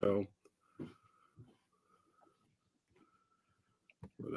So, but,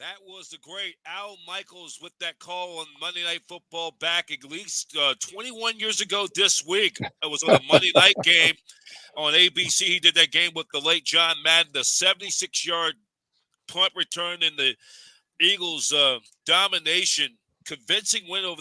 That was the great Al Michaels with that call on Monday Night Football back at least 21 years ago this week. It was on a Monday night game on ABC. He did that game with the late John Madden, the 76-yard punt return in the Eagles' domination, convincing win over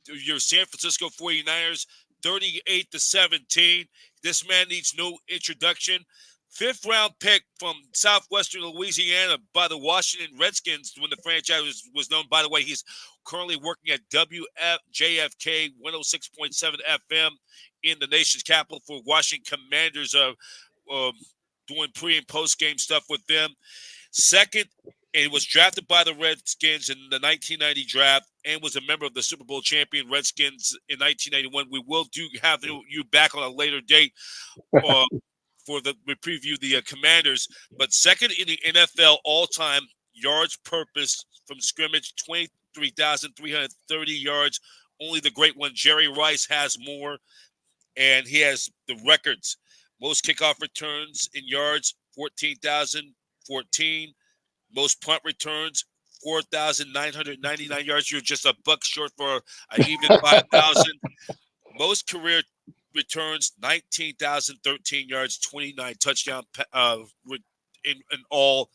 your San Francisco 49ers, 38-17. This man needs no introduction. Fifth round pick from southwestern Louisiana by the Washington Redskins when the franchise was known. By the way, he's currently working at WFJFK 106.7 FM in the nation's capital for Washington Commanders, doing pre and post game stuff with them. Second, and was drafted by the Redskins in the 1990 draft and was a member of the Super Bowl champion Redskins in 1991. We will have you back on a later date uh, for we preview the Commanders. But second in the NFL all-time yards purpose from scrimmage, 23,330 yards. Only the great one, Jerry Rice, has more, and he has the records. Most kickoff returns in yards, 14,014. Most punt returns, 4,999 yards. You're just a buck short for an even 5,000. Most career returns, 19,013 yards, 29 touchdown in all.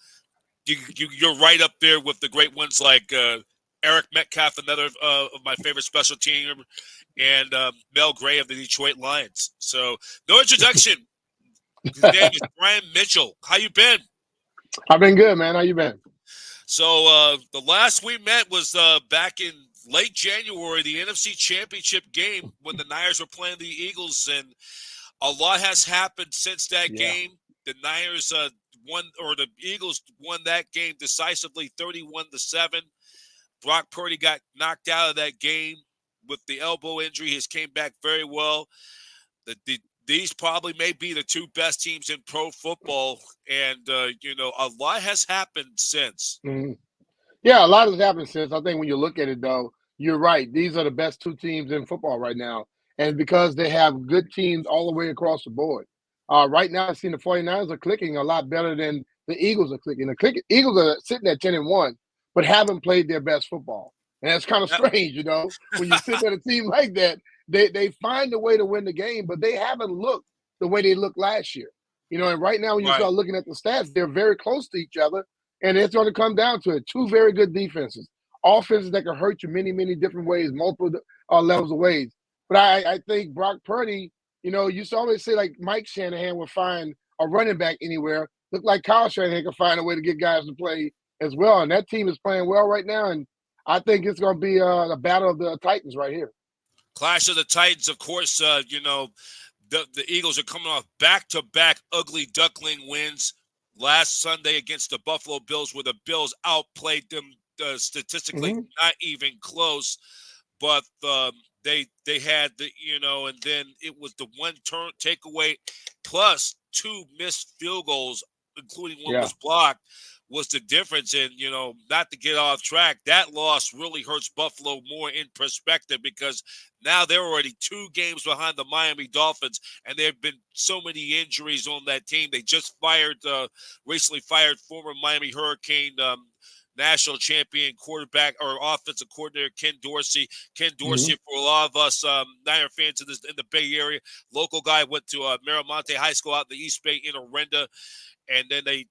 You're right up there with the great ones like Eric Metcalf, another of my favorite special team, and Mel Gray of the Detroit Lions. So no introduction. His name is Brian Mitchell. How you been? I've been good, man. How you been? So the last we met was back in late January, the NFC Championship game when the Niners were playing the Eagles, and a lot has happened since that Yeah. game. The Niners won, or the Eagles won that game decisively, 31-7. Brock Purdy got knocked out of that game with the elbow injury. He's came back very well. These probably may be the two best teams in pro football, and a lot has happened since. Mhm. Yeah, a lot has happened since. I think when you look at it, though, you're right. These are the best two teams in football right now. And because they have good teams all the way across the board. Right now, I've seen the 49ers are clicking a lot better than the Eagles are clicking. Eagles are sitting at 10-1, but haven't played their best football. And that's kind of Yep. strange, when you sit at a team like that, they find a way to win the game, but they haven't looked the way they looked last year. And right now, when you Right. start looking at the stats, they're very close to each other. And it's going to come down to it. Two very good defenses, offenses that can hurt you many, many different ways, multiple levels of ways. But I think Brock Purdy, you used to always say like Mike Shanahan would find a running back anywhere. Look like Kyle Shanahan can find a way to get guys to play as well. And that team is playing well right now. And I think it's going to be the battle of the Titans right here. Clash of the Titans, of course. The Eagles are coming off back-to-back ugly duckling wins last Sunday against the Buffalo Bills, where the Bills outplayed them statistically, Mm-hmm. not even close. But they had and then it was the one turn takeaway plus two missed field goals, including one Yeah. was blocked, was the difference. And not to get off track, that loss really hurts Buffalo more in perspective because now they're already 2 games behind the Miami Dolphins, and there have been so many injuries on that team. They just recently fired former Miami Hurricane national champion quarterback or offensive coordinator Ken Dorsey. Ken Mm-hmm. Dorsey, for a lot of us Niner fans in the Bay Area, local guy, went to Miramonte High School out in the East Bay in Orinda, and then they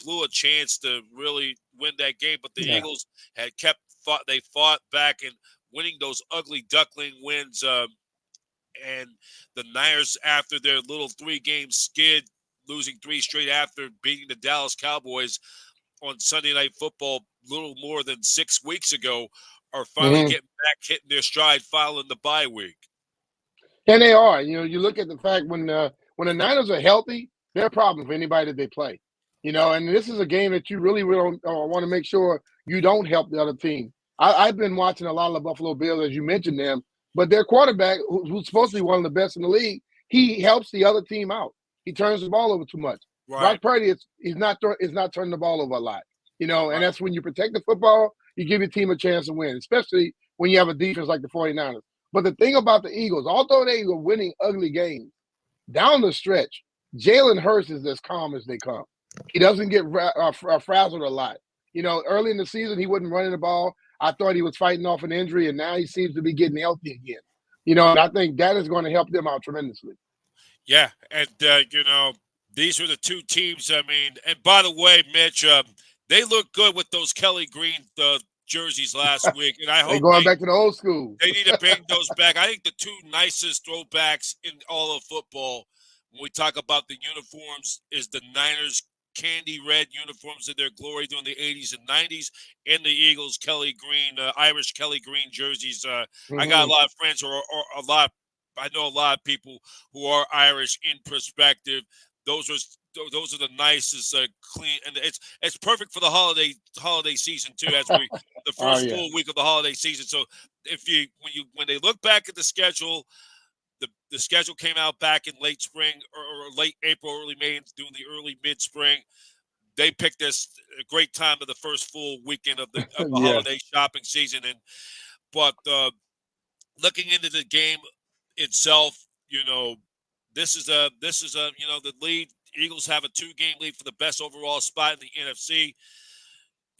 blew a chance to really win that game, but the Yeah. Eagles had fought back and winning those ugly duckling wins. And the Niners, after their little 3-game skid, losing 3 straight after beating the Dallas Cowboys on Sunday Night Football little more than 6 weeks ago, are finally getting back, hitting their stride, following the bye week. And they are. You look at the fact when the Niners are healthy, they're a problem for anybody that they play. And this is a game that you really want to make sure you don't help the other team. I've been watching a lot of the Buffalo Bills, as you mentioned them, but their quarterback, who's supposed to be one of the best in the league, he helps the other team out. He turns the ball over too much. Right. Brock Purdy is not turning the ball over a lot. Right. And that's when you protect the football, you give your team a chance to win, especially when you have a defense like the 49ers. But the thing about the Eagles, although they were winning ugly games, down the stretch, Jalen Hurts is as calm as they come. He doesn't get frazzled a lot. Early in the season, he wasn't running the ball. I thought he was fighting off an injury, and now he seems to be getting healthy again. And I think that is going to help them out tremendously. Yeah, and, these were the two teams, and by the way, Mitch, they look good with those Kelly Green jerseys last week, and I hope they're going back to the old school. They need to bring those back. I think the two nicest throwbacks in all of football, when we talk about the uniforms, is the Niners candy red uniforms in their glory during the 80s and 90s, and the Eagles Kelly Green, Irish Kelly Green jerseys. I got a lot of friends I know a lot of people who are Irish in perspective. Those are the nicest, clean, and it's perfect for the holiday season too. As the first full week of the holiday season. So when they look back at the schedule, the schedule came out back in late spring or late April, early May, doing the early mid spring. They picked this a great time of the first full weekend of the holiday shopping season. But looking into the game itself, this is a the lead. Eagles have a 2-game lead for the best overall spot in the NFC.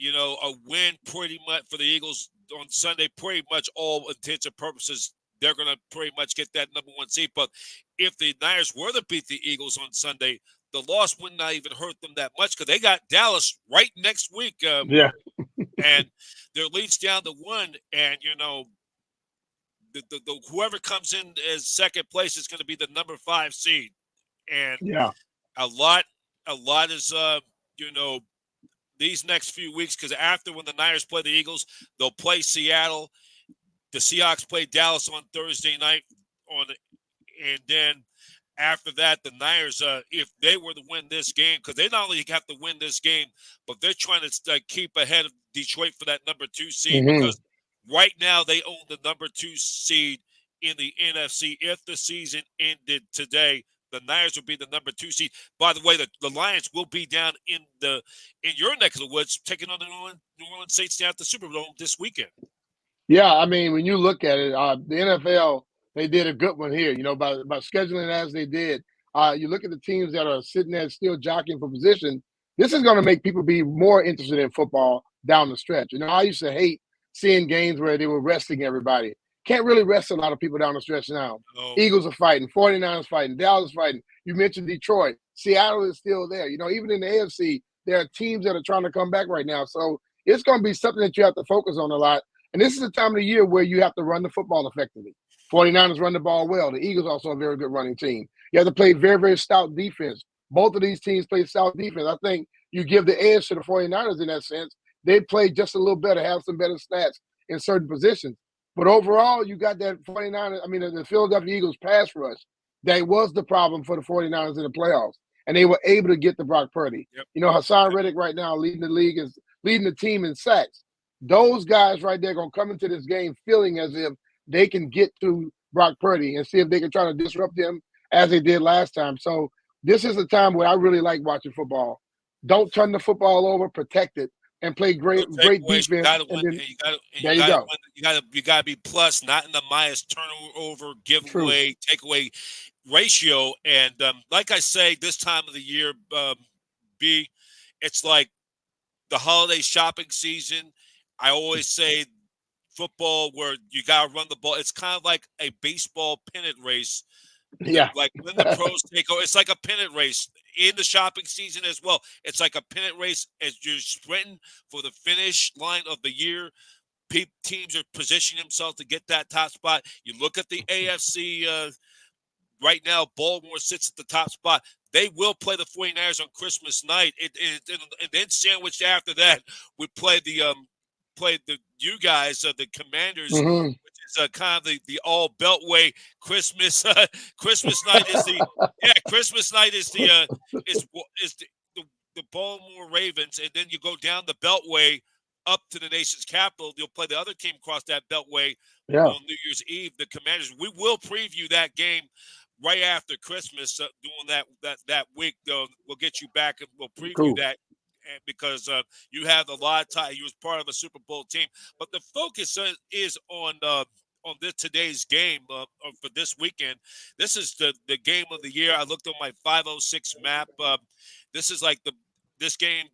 A win pretty much for the Eagles on Sunday, pretty much all intents and purposes, they're going to pretty much get that number 1 seed. But if the Niners were to beat the Eagles on Sunday, the loss would not even hurt them that much because they got Dallas right next week. And their lead's down to 1, and the whoever comes in as second place is going to be the number 5 seed. And a lot is these next few weeks, because after when the Niners play the Eagles, they'll play Seattle. The Seahawks play Dallas on Thursday night and then after that, the Niners, if they were to win this game, because they not only have to win this game, but they're trying to keep ahead of Detroit for that number 2 seed, because right now they own the number 2 seed in the NFC. If the season ended today, the Niners will be the number 2 seed. By the way, the Lions will be down in your neck of the woods, taking on the New Orleans Saints down at the Superdome this weekend. Yeah, when you look at it, the NFL, they did a good one here, by scheduling as they did. You look at the teams that are sitting there still jockeying for position. This is going to make people be more interested in football down the stretch. I used to hate seeing games where they were resting everybody. Can't really rest a lot of people down the stretch now. No. Eagles are fighting, 49ers fighting, Dallas fighting. You mentioned Detroit. Seattle is still there. Even in the AFC, there are teams that are trying to come back right now. So it's going to be something that you have to focus on a lot. And this is the time of the year where you have to run the football effectively. 49ers run the ball well. The Eagles also a very good running team. You have to play very, very stout defense. Both of these teams play stout defense. I think you give the edge to the 49ers in that sense. They play just a little better, have some better stats in certain positions. But overall, you got that the Philadelphia Eagles pass rush. That was the problem for the 49ers in the playoffs. And they were able to get to Brock Purdy. Yep. Hassan Reddick right now leading the league, is leading the team in sacks. Those guys right there going to come into this game feeling as if they can get to Brock Purdy and see if they can try to disrupt him as they did last time. So this is a time where I really like watching football. Don't turn the football over, protect it, and play great defense. You got to win. You got to be plus, not in the minus turnover, giveaway, takeaway ratio. And like I say, this time of the year, it's like the holiday shopping season. I always say football where you got to run the ball. It's kind of like a baseball pennant race. Yeah. Like when the pros take over, it's like a pennant race. in the shopping season as well. It's like a pennant race as you're sprinting for the finish line of the year. Teams are positioning themselves to get that top spot. You look at the AFC right now, Baltimore sits at the top spot. They will play the 49ers on Christmas night. And then sandwiched after that, we play the you guys, the Commanders, Mm-hmm. which is kind of the all beltway Christmas. Christmas night is Christmas night is the Baltimore Ravens, and then you go down the beltway up to the nation's capital. You'll play the other team across that beltway on New Year's Eve, the Commanders. We will preview that game right after Christmas, doing that week. We'll get you back and we'll preview that, and because you have a lot of time. You was part of a Super Bowl team, but the focus is on today's game for this weekend. This is the game of the year. I looked on my 506 map. This is like this game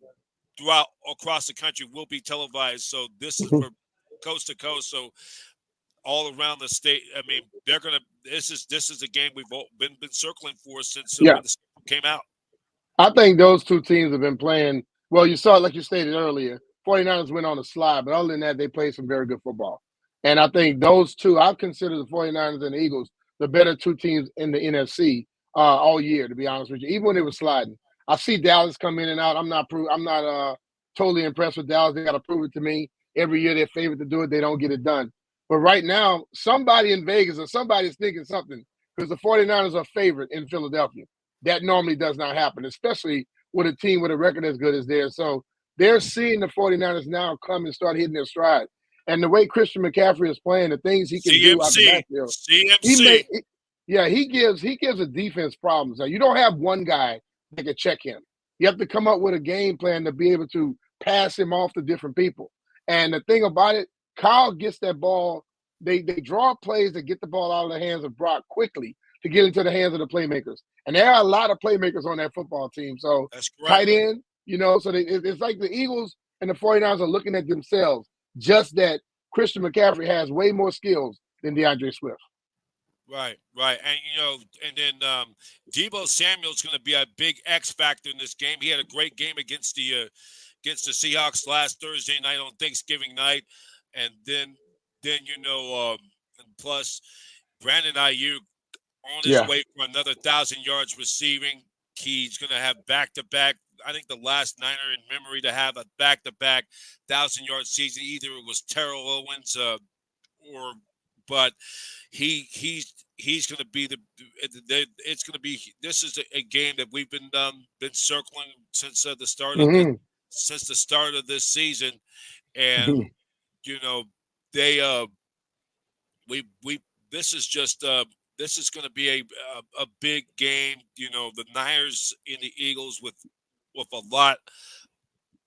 throughout across the country will be televised. So this is for coast to coast. So all around the state. I mean, they're gonna. This is a game we've been circling for since when the schedule came out. I think those two teams have been playing well. You saw, like you stated earlier, 49ers went on a slide, but other than that, they played some very good football. And I think those two, I've considered the 49ers and the Eagles the better two teams in the NFC all year, to be honest with you. Even when they were sliding, I see Dallas come in and out. I'm not totally impressed with Dallas. They got to prove it to me. Every year they're favored to do it. They don't get it done. But right now, somebody in Vegas or somebody's thinking something because the 49ers are favored in Philadelphia. That normally does not happen, especially with a team with a record as good as theirs. So they're seeing the 49ers now come and start hitting their stride. And the way Christian McCaffrey is playing, the things he can do out the backfield. He gives a defense problems. Now, you don't have one guy that can check him. You have to come up with a game plan to be able to pass him off to different people. And the thing about it, Kyle gets that ball. They draw plays that get the ball out of the hands of Brock quickly to get into the hands of the playmakers. And there are a lot of playmakers on that football team. So tight end, so it's like the Eagles and the 49ers are looking at themselves, just that Christian McCaffrey has way more skills than DeAndre Swift. Right. And then Deebo Samuel's going to be a big X factor in this game. He had a great game against the Seahawks last Thursday night on Thanksgiving night, and then plus Brandon Ayuk on his way for another 1,000 yards receiving. He's going to have back-to-back. I think the last Niner in memory to have a back-to-back 1,000-yard season. Either it was Terrell Owens but he's going to be it's going to be. This is a game that we've been circling since the start of this season, and this is just this is going to be a big game. The Niners and the Eagles with a lot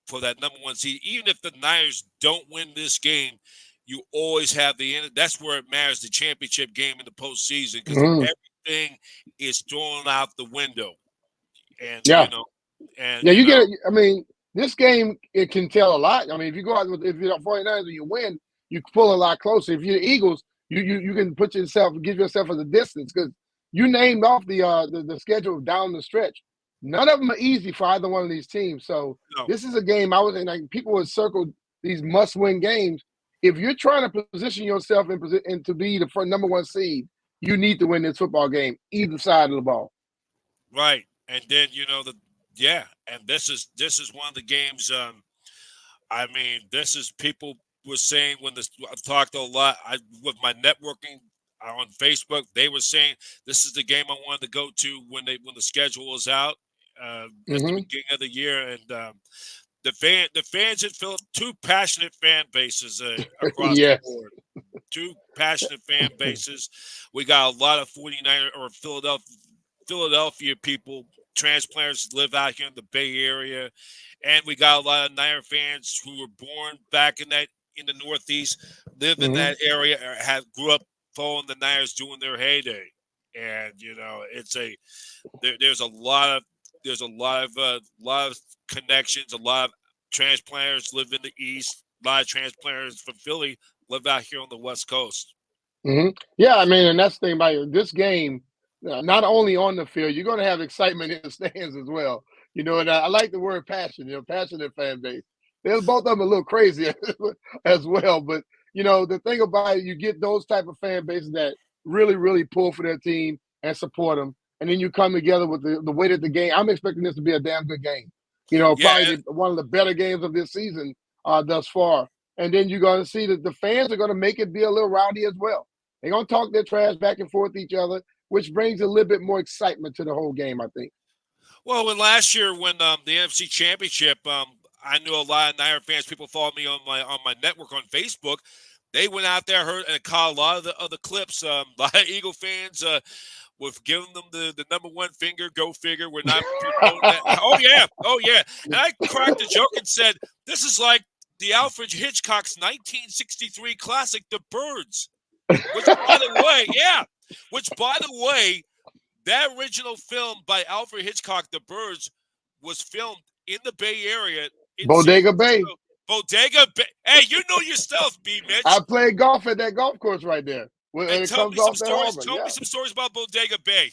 for that number one seed. Even if the Niners don't win this game, you always have that's where it matters, the championship game in the postseason, because everything is thrown out the window. And get it. I mean, this game, it can tell a lot. I mean, if you go out if you're the 49ers and you win, you pull a lot closer. If you're the Eagles, you can give yourself as a distance, because you named off the schedule down the stretch. None of them are easy for either one of these teams. So this is a game people would circle these must-win games. If you're trying to position yourself and to be the number one seed, you need to win this football game, either side of the ball. Right, and then and this is one of the games. I mean, this is people were saying I've talked a lot with my networking on Facebook. They were saying this is the game I wanted to go to when the schedule was out at the beginning of the year, and the fans in Philly, two passionate fan bases across the board. Two passionate fan bases. We got a lot of 49er or Philadelphia people, transplanters live out here in the Bay Area, and we got a lot of Niner fans who were born back in the Northeast, live in that area, or grew up following the Niners during their heyday. And there's a lot of connections. A lot of transplanters live in the East. A lot of transplanters from Philly live out here on the West Coast. Yeah, I mean, and that's the thing about this game. not only on the field, you're going to have excitement in the stands as well. And I like the word passion. Passionate fan base. There's both of them a little crazy as well, but the thing about it, you get those type of fan bases that really, really pull for their team and support them, and then you come together with the way that the game. I'm expecting this to be a damn good game. Yeah, Probably one of the better games of this season thus far. And then you're going to see that the fans are going to make it be a little rowdy as well. They're going to talk their trash back and forth to each other, which brings a little bit more excitement to the whole game, I think. well, when last year when the NFC Championship, I knew a lot of Niner fans. People followed me on my network on Facebook. They went out there, heard and caught a lot of the clips. A lot of Eagle fans were giving them the number one finger. Go figure. We're not. Oh yeah. And I cracked a joke and said, "This is like the Alfred Hitchcock's 1963 classic, The Birds." Which, by the way, that original film by Alfred Hitchcock, The Birds, was filmed in the Bay Area. Bodega Bay. Bodega Bay. Hey, you know your stuff, B. Mitch. I played golf at that golf course right there. And tell me some stories about Bodega Bay.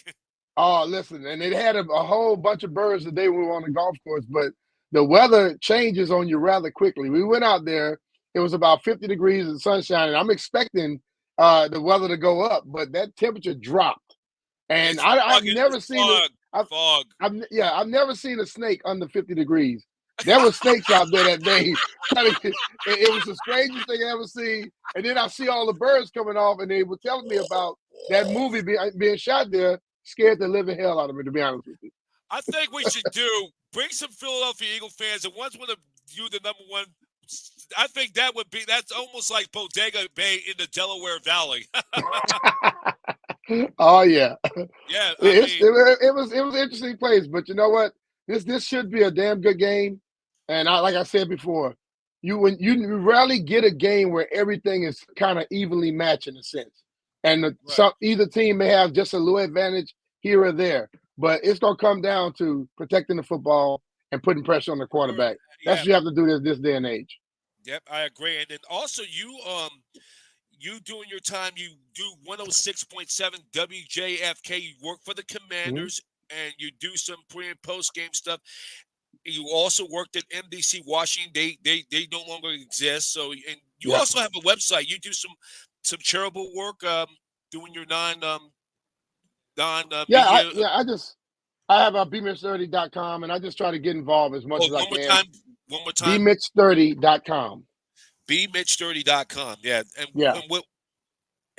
Oh, listen, and it had a whole bunch of birds the day we were on the golf course, but the weather changes on you rather quickly. We went out there. It was about 50 degrees and sunshine, and I'm expecting the weather to go up, but that temperature dropped. And I've never seen fog. I've never seen a snake under 50 degrees. There were snakes out there that day. It was the strangest thing I ever seen. And then I see all the birds coming off, and they were telling me about that movie being shot there. Scared the living hell out of me, to be honest with you. I think we should bring some Philadelphia Eagle fans and once want to view the number one. I think that's almost like Bodega Bay in the Delaware Valley. Oh yeah, yeah. It was an interesting place, but you know what? This should be a damn good game. And like I said before, you rarely get a game where everything is kind of evenly matched in a sense, and either team may have just a little advantage here or there, but it's gonna come down to protecting the football and putting pressure on the quarterback. That's what you have to do this day and age. Yep, I agree. And then also you during your time, you do 106.7 WJFK. You work for the Commanders, and you do some pre and post game stuff. You also worked at MDC Washington. They no longer exist. So, and you also have a website. You do some charitable work, doing your I have a bmitch30.com, and I just try to get involved as much as I can. One more time. bmitch30.com. bmitch30.com. Yeah.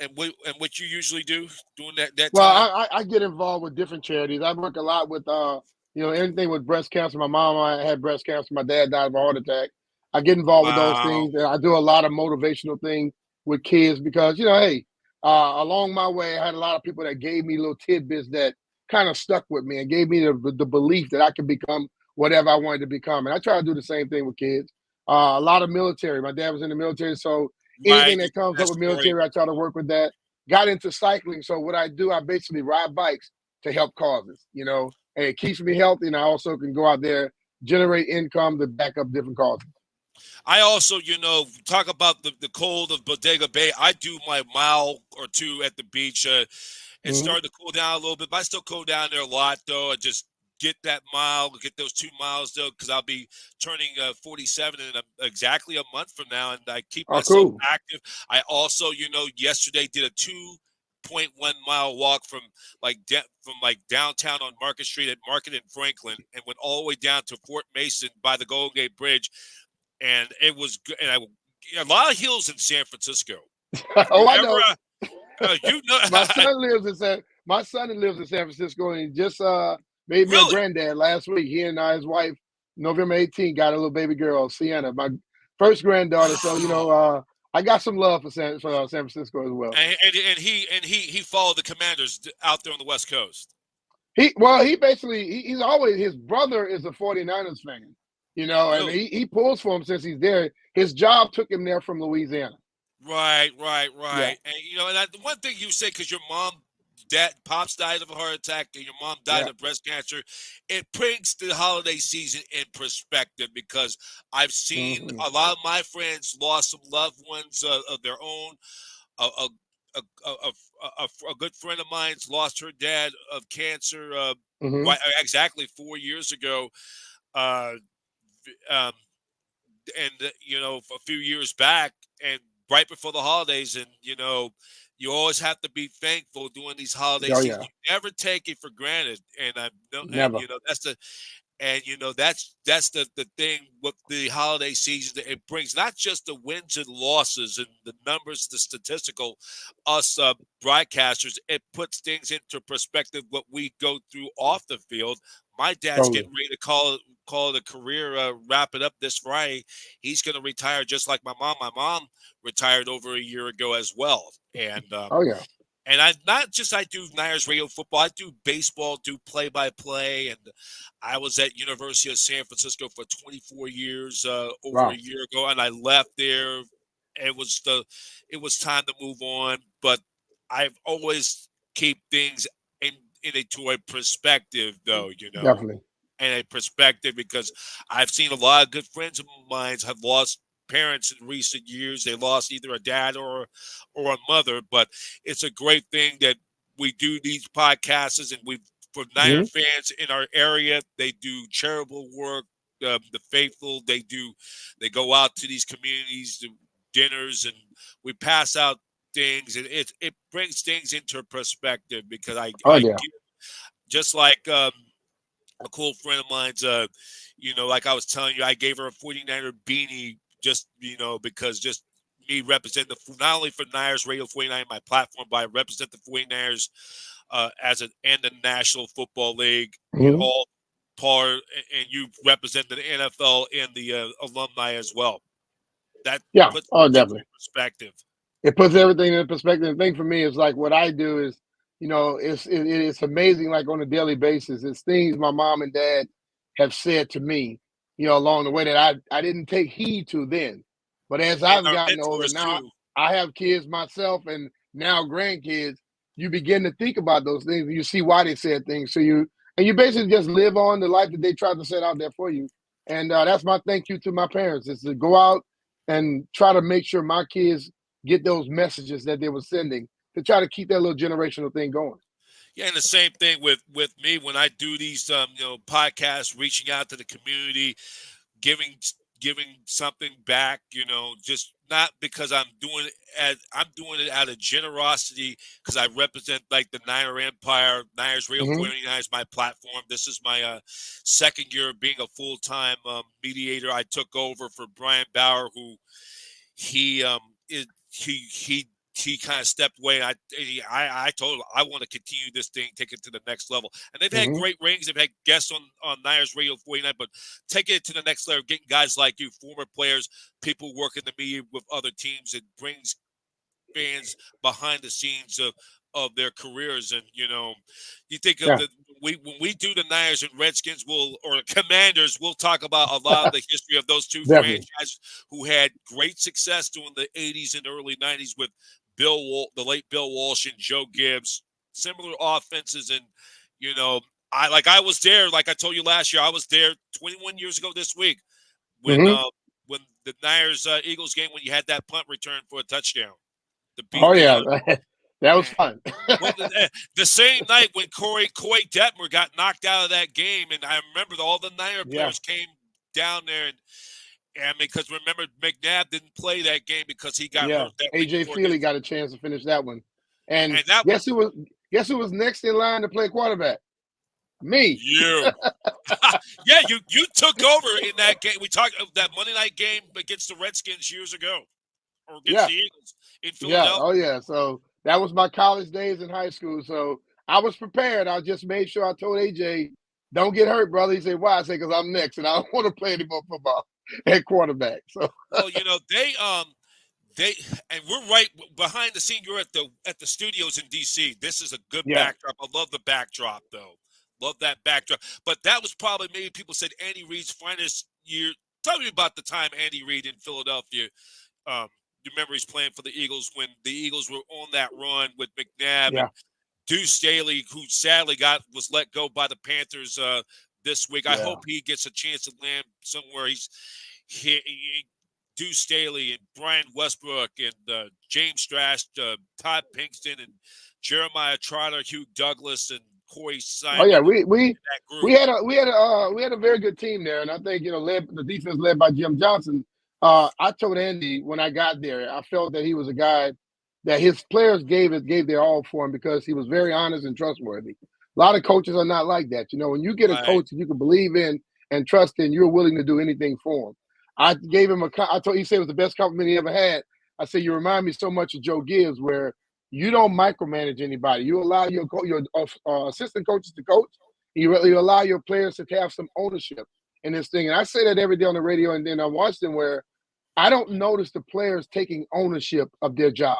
And what you usually do doing that time? Well, I get involved with different charities. I work a lot with anything with breast cancer. My mom had breast cancer. My dad died of a heart attack. I get involved with those things, and I do a lot of motivational things with kids because hey, along my way, I had a lot of people that gave me little tidbits that kind of stuck with me and gave me the belief that I could become whatever I wanted to become. And I try to do the same thing with kids. A lot of military. My dad was in the military, so anything that comes up with military, I try to work with that. Got into cycling, so what I do, I basically ride bikes to help causes, and it keeps me healthy, and I also can go out there, generate income to back up different causes. I also, talk about the cold of Bodega Bay. I do my mile or two at the beach. It's starting to cool down a little bit, but I still cool down there a lot, though. I just get that mile, get those 2 miles, though, because I'll be turning 47 in exactly a month from now, and I keep myself active. I also, yesterday did a 2.1 mile walk from downtown on Market Street at Market and Franklin, and went all the way down to Fort Mason by the Golden Gate Bridge, and it was good. And a lot of hills in San Francisco. I know. My son lives in San Francisco, and he just made me a granddad last week. He and his wife, November 18th, got a little baby girl, Sienna, my first granddaughter. So I got some love for San Francisco as well. And he followed the Commanders out there on the West Coast. He's always, his brother is a 49ers fan, and he pulls for him since he's there. His job took him there from Louisiana. Right. Yeah. And the one thing you say, because your pops died of a heart attack and your mom died of breast cancer, it brings the holiday season in perspective, because I've seen a lot of my friends lost some loved ones of their own. a good friend of mine's lost her dad of cancer Hmm. right exactly 4 years ago. Uh, um, and a few years back, and right before the holidays, and you always have to be thankful during these holiday Oh seasons. yeah, You never take it for granted, and I know, and never. that's the thing with the holiday season. That it brings not just the wins and losses and the numbers, the statistical, us broadcasters. It puts things into perspective. What we go through off the field. My dad's Totally. getting ready to call it a career, wrap it up this Friday. He's going to retire just like my mom. My mom retired over a year ago as well, Oh yeah. and I do Niners radio football. I do baseball, do play by play, and I was at University of San Francisco for 24 years over a Wow. year ago, and I left there. It was time to move on, but I've always keep things in to a perspective, though, Definitely. and a perspective because I've seen a lot of good friends of mine have lost parents in recent years. They lost either a dad or a mother, but it's a great thing that we do these podcasts, and we for Niner Hmm. fans in our area, they do charitable work. The faithful, they go out to these communities, to dinners, and we pass out things, and it brings things into perspective because Oh I yeah. give just like a cool friend of mine's, like I was telling you, I gave her a 49er beanie just, because just me represent not only for Niners Radio 49, my platform, but I represent the 49ers and the National Football League, Hmm. all part, and you represent the NFL and the alumni as well. That Yeah. puts Oh, things into definitely. perspective. It puts everything in perspective. The thing for me is like what I do is, it's amazing. Like on a daily basis, it's things my mom and dad have said to me, along the way that I didn't take heed to then, but as And I've our gotten older mentors, now, too. I have kids myself and now grandkids. You begin to think about those things. And you see why they said things. You basically just live on the life that they tried to set out there for you. And that's my thank you to my parents is to go out and try to make sure my kids get those messages that they were sending to try to keep that little generational thing going. Yeah, and the same thing with me when I do these podcasts, reaching out to the community, giving giving something back, just not because I'm doing it out of generosity because I represent like the Niner Empire. Niners Radio Hmm. 49 is my platform. This is my second year of being a full-time mediator. I took over for Brian Bauer, who he is he kind of stepped away. I told him I want to continue this thing, take it to the next level. And they've had Hmm. great ratings. They've had guests on Niners Radio 49, but taking it to the next level, getting guys like you, former players, people working the media with other teams, it brings fans behind the scenes of their careers. And you think of Yeah, the we when we do the Niners and Redskins or Commanders, we'll talk about a lot of the history of those two definitely. franchises who had great success during the 80s and early 90s with the late Bill Walsh and Joe Gibbs, similar offenses. And you know I was there, like I told you last year, I was there 21 years ago this week when Hmm. uh when the Niners Eagles game, when you had that punt return for a touchdown to beat Oh the yeah, that was and fun. when the same night when Coy Detmer got knocked out of that game, and I remember all the Niner Yeah, players came down there, and because remember McNabb didn't play that game because he got yeah. hurt that week AJ before Feely against, got a chance to finish that one, and and that guess who was next in line to play quarterback? Me. you. Yeah, you took over in that game. We talked of that Monday night game against the Redskins years ago, or against Yeah, the Eagles in yeah. Philadelphia. Oh yeah. So that was my college days in high school. So I was prepared. I just made sure I told AJ, "Don't get hurt, brother." He said, "Why?" I said, "Because I'm next, and I don't want to play any more football at quarterback." So Well, they and we're right behind the scene. You're at the studios in DC. This is a good yeah, backdrop. I love the backdrop though. Love that backdrop. But that was probably, maybe people said, Andy Reid's finest year. Tell me about the time Andy Reid in Philadelphia. Um, you remember he's playing for the Eagles when the Eagles were on that run with McNabb and yeah, Deuce Staley, who sadly was let go by the Panthers this week. I yeah. hope he gets a chance to land somewhere. He Deuce Staley and Brian Westbrook and James Strash, Todd Pinkston and Jeremiah Trotter, Hugh Douglas and Corey Oh yeah, Simon. That group. we had a very good team there, and I think the defense led by Jim Johnson. I told Andy when I got there, I felt that he was a guy that his players gave their all for him because he was very honest and trustworthy. A lot of coaches are not like that. When you get a coach that you can believe in and trust in, you're willing to do anything for him. I gave him he said it was the best compliment he ever had. I said, you remind me so much of Joe Gibbs, where you don't micromanage anybody. You allow your assistant coaches to coach. You allow your players to have some ownership in this thing. And I say that every day on the radio, and then I watch them where I don't notice the players taking ownership of their jobs.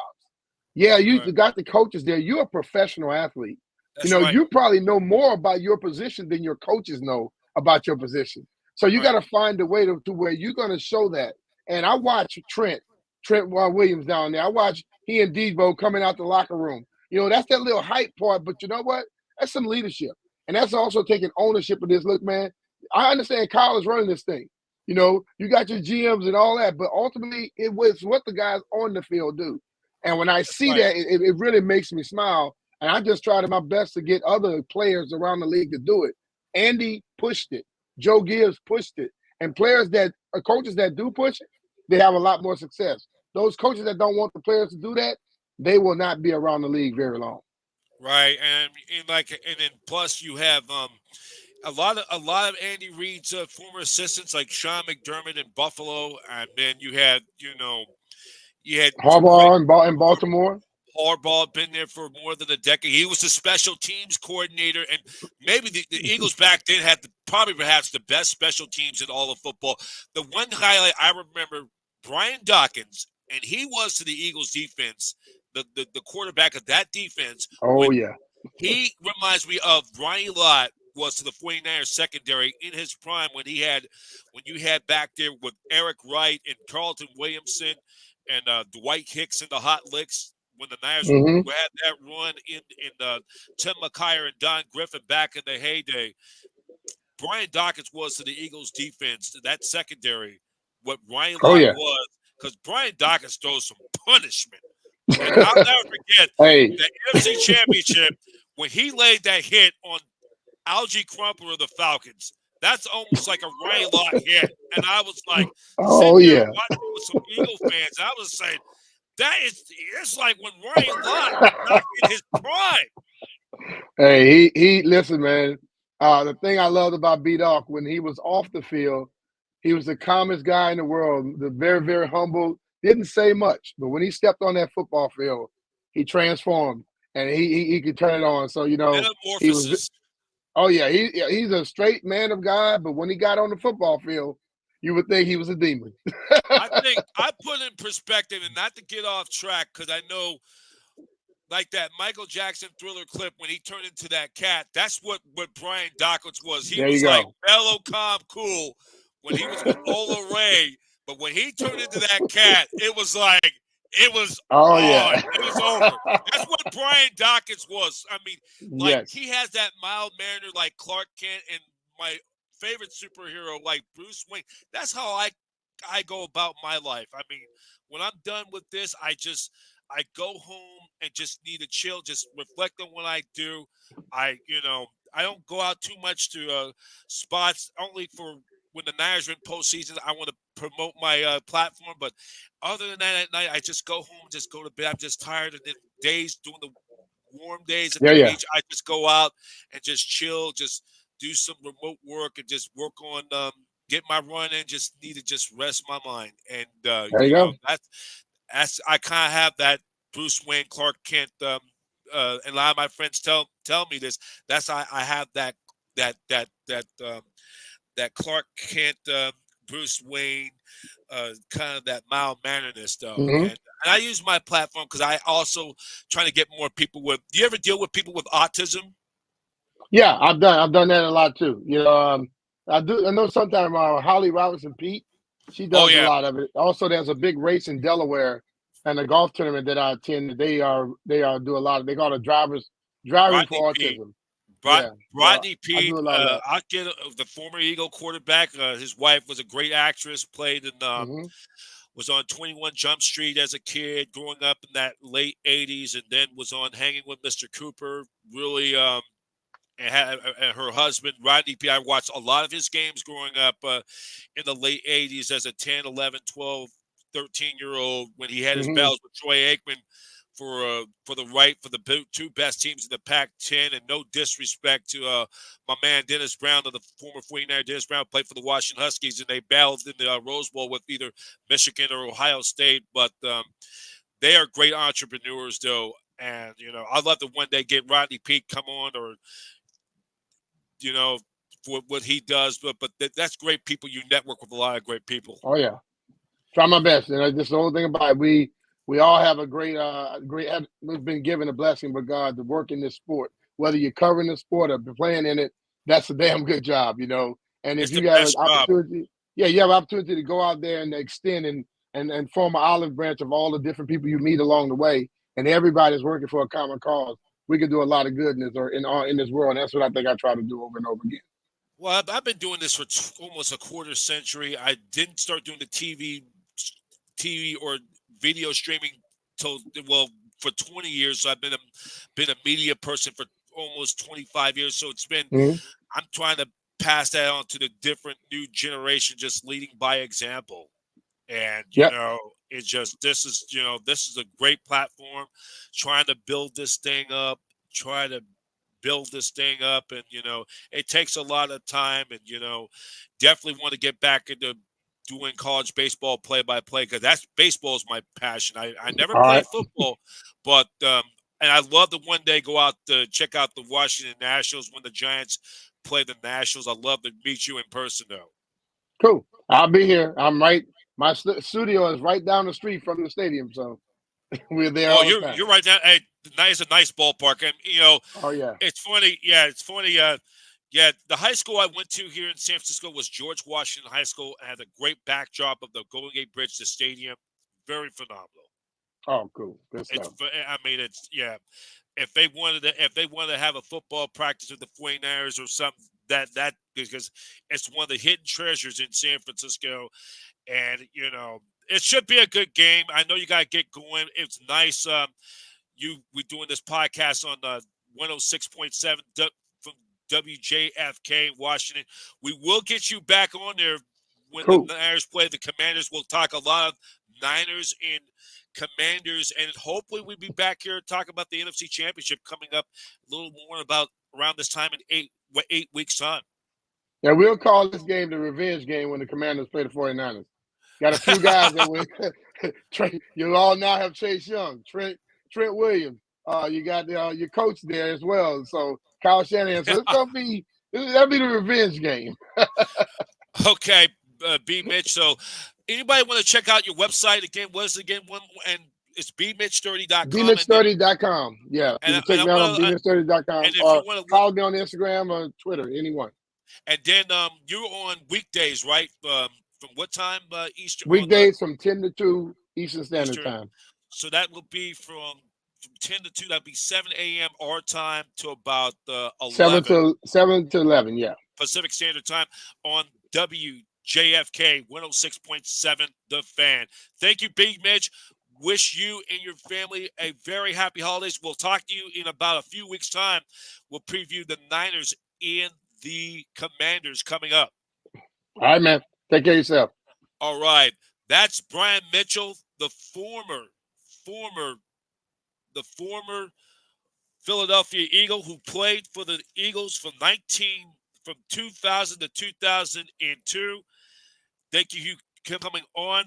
Yeah, you got the coaches there. You're a professional athlete. That's You probably know more about your position than your coaches know about your position. So you got to find a way to where you're going to show that. And I watch Trent Williams down there. I watch he and Debo coming out the locker room. That's that little hype part, but you know what? That's some leadership. And that's also taking ownership of this. Look, man, I understand Kyle is running this thing. You got your GMs and all that, but ultimately it was what the guys on the field do. And when I see that, it really makes me smile. And I just tried my best to get other players around the league to do it. Andy pushed it. Joe Gibbs pushed it. And coaches that do push it, they have a lot more success. Those coaches that don't want the players to do that, they will not be around the league very long. Right, and then plus you have a lot of Andy Reid's former assistants like Sean McDermott in Buffalo, and then you had Harbaugh in Baltimore. Harbaugh had been there for more than a decade. He was the special teams coordinator, and maybe the Eagles back then had probably perhaps the best special teams in all of football. The one highlight I remember, Brian Dawkins, and he was to the Eagles defense, the quarterback of that defense. Oh, yeah. He reminds me of Ronnie Lott was to the 49ers secondary in his prime when you had back there with Eric Wright and Carlton Williamson and Dwight Hicks in the hot licks. When the Niners had that run in Tim McKyer and Don Griffin back in the heyday, Brian Dawkins was to the Eagles defense, that secondary, what Ryan Lott was, because Brian Dawkins throws some punishment. And I'll never forget the NFC Championship when he laid that hit on Algie Crumpler of the Falcons. That's almost like a Ryan Lott hit. And I was like, watching with some Eagle fans, I was saying, it's like when Ryan Lott was in his prime. Hey, he listen, man. The thing I loved about B-Dawk, when he was off the field, he was the calmest guy in the world, the very, very humble, didn't say much. But when he stepped on that football field, he transformed and he could turn it on. So, he was he's a straight man of God, but when he got on the football field, you would think he was a demon. I think I put in perspective, and not to get off track, because I know, like that Michael Jackson Thriller clip when he turned into that cat, that's what Brian Dawkins was. He was like mellow, calm, cool when he was with Ola Ray, but when he turned into that cat, it was like, it was on. It was over. That's what Brian Dawkins was. I mean, he has that mild manner like Clark Kent, and my favorite superhero like Bruce Wayne. That's how I go about my life. I mean, when I'm done with this, I go home and just need to chill, just reflect on what I do. I don't go out too much to spots, only for when the Niners are in postseason. I want to promote my platform, but other than that, at night I just go home, just go to bed. I'm just tired of the days, doing the warm days at the beach. I just go out and just chill, just do some remote work and just work on get my run in. Just need to just rest my mind. And there you go. That's I kind of have that Bruce Wayne, Clark Kent. And a lot of my friends tell me this. That's I have that Clark Kent, Bruce Wayne, kind of that mild manneredness though. And I use my platform because I also trying to get more people with. Do you ever deal with people with autism? Yeah, I've done that a lot too. I know sometimes Holly Robinson Pete, she does a lot of it. Also, there's a big race in Delaware and a golf tournament that I attend. They do a lot of. They call it driving for autism. Rodney Peete, I'll get the former Eagle quarterback. His wife was a great actress, played in was on 21 Jump Street as a kid, growing up in that late 80s, and then was on Hanging with Mr. Cooper. Really, and her husband, Rodney P. I watched a lot of his games growing up in the late 80s as a 10, 11, 12, 13-year-old when he had his Hmm. battles with Troy Aikman for the two best teams in the Pac-10, and no disrespect to my man Dennis Brown, the former 49er. Dennis Brown played for the Washington Huskies, and they battled in the Rose Bowl with either Michigan or Ohio State. But they are great entrepreneurs, though, and I'd love to one day get Rodney Peake come on, or for what he does. But that's great people. You network with a lot of great people. Oh yeah, try my best. And just the whole thing about it, we all have a great we've been given a blessing with God to work in this sport. Whether you're covering the sport or playing in it, that's a damn good job, And if It's the you have an best job. opportunity, you have an opportunity to go out there and extend and form an olive branch of all the different people you meet along the way, and everybody's working for a common cause. We can do a lot of goodness in this world. And that's what I think I try to do over and over again. Well, I've been doing this for almost a quarter century. I didn't start doing the TV or video streaming till for 20 years. So I've been a media person for almost 25 years. So it's been I'm trying to pass that on to the different new generation, just leading by example. And it's just this is a great platform. Trying to build this thing up, and it takes a lot of time, and definitely want to get back into doing college baseball play-by-play, because baseball is my passion. I never played football, but and I'd love to one day go out to check out the Washington Nationals when the Giants play the Nationals. I'd love to meet you in person, though. Cool. I'll be here. My studio is right down the street from the stadium, so we're there. Oh, you're right down. Hey, it's a nice ballpark, and Oh yeah. it's funny. Yeah, it's funny. The high school I went to here in San Francisco was George Washington High School, and had a great backdrop of the Golden Gate Bridge, the stadium. Very phenomenal. Oh, cool. Good stuff. If they wanted to have a football practice with the 49ers or something, that because it's one of the hidden treasures in San Francisco, and it should be a good game. I know you got to get going. It's nice. We're doing this podcast on 106.7 from WJFK Washington. We will get you back on there when the Niners play the Commanders. We'll talk a lot of Niners and Commanders, and hopefully we'll be back here to talk about the NFC Championship coming up a little more about around this time in 8 weeks' time. Yeah, we'll call this game the revenge game when the Commanders play the 49ers. Got a few guys that will. You all now have Chase Young, Trent Williams. You got your coach there as well. So Kyle Shanahan. So that'll be the revenge game. Okay, B. Mitch. So anybody want to check out your website again? What is it again? And it's bmitch30.com. bmitch30.com. Yeah. And you can check me out on bmitch30.com. And if or you want to follow me on Instagram or Twitter, anyone. And then you're on weekdays, right? From what time Eastern? Weekdays from 10 to 2 Eastern Standard Time. So that will be from 10 to 2. That'll be 7 a.m. our time to about 11. 7 to 11, yeah. Pacific Standard Time on WJFK 106.7 The Fan. Thank you, Big Mitch. Wish you and your family a very happy holidays. We'll talk to you in about a few weeks' time. We'll preview the Niners and the Commanders coming up. All right, man. Take care of yourself. All right. That's Brian Mitchell, the former Philadelphia Eagle, who played for the Eagles from 2000 to 2002. Thank you for coming on.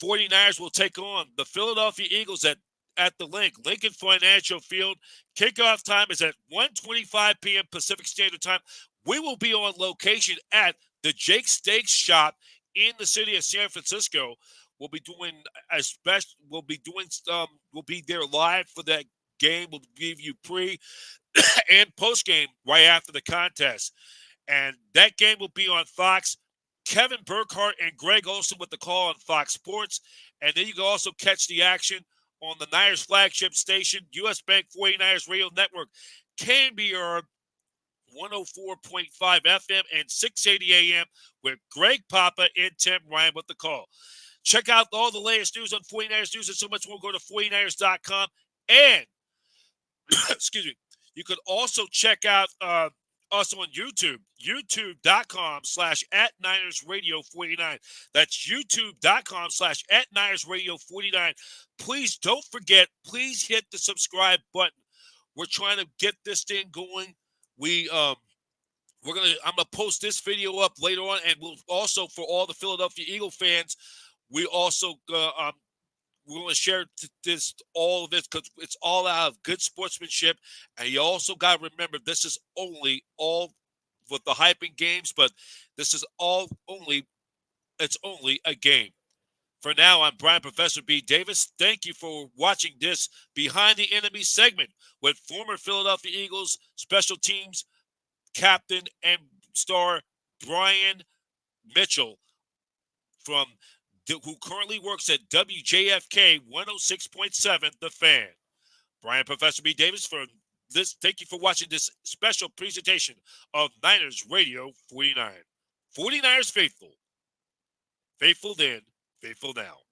49ers will take on the Philadelphia Eagles at the Lincoln Financial Field. Kickoff time is at 1:25 p.m. Pacific Standard Time. We will be on location at the Jake Steak Shop in the city of San Francisco. We'll be doing We'll be there live for that game. We'll give you pre and post game right after the contest, and that game will be on Fox. Kevin Burkhardt and Greg Olson with the call on Fox Sports, and then you can also catch the action on the Niners flagship station, U.S. Bank 49ers Radio Network, KNBR 104.5 FM and 680 AM with Greg Papa and Tim Ryan with the call. Check out all the latest news on 49ers News and so much more. Go to 49ers.com. And, excuse me, you could also check out us on YouTube, youtube.com/@NinersRadio49. That's youtube.com/@NinersRadio49. Please don't forget, please hit the subscribe button. We're trying to get this thing going. I'm gonna post this video up later on, and we'll also, for all the Philadelphia Eagle fans, we also we're going to share all of this because it's all out of good sportsmanship. And you also got to remember, this is only all with the hyping games, but this is it's only a game. For now, I'm Brian Professor B. Davis. Thank you for watching this Behind the Enemy segment with former Philadelphia Eagles special teams captain and star Brian Mitchell who currently works at WJFK 106.7 The Fan. Brian Professor B. Davis for this. Thank you for watching this special presentation of Niners Radio 49. 49ers faithful. Faithful then, faithful now.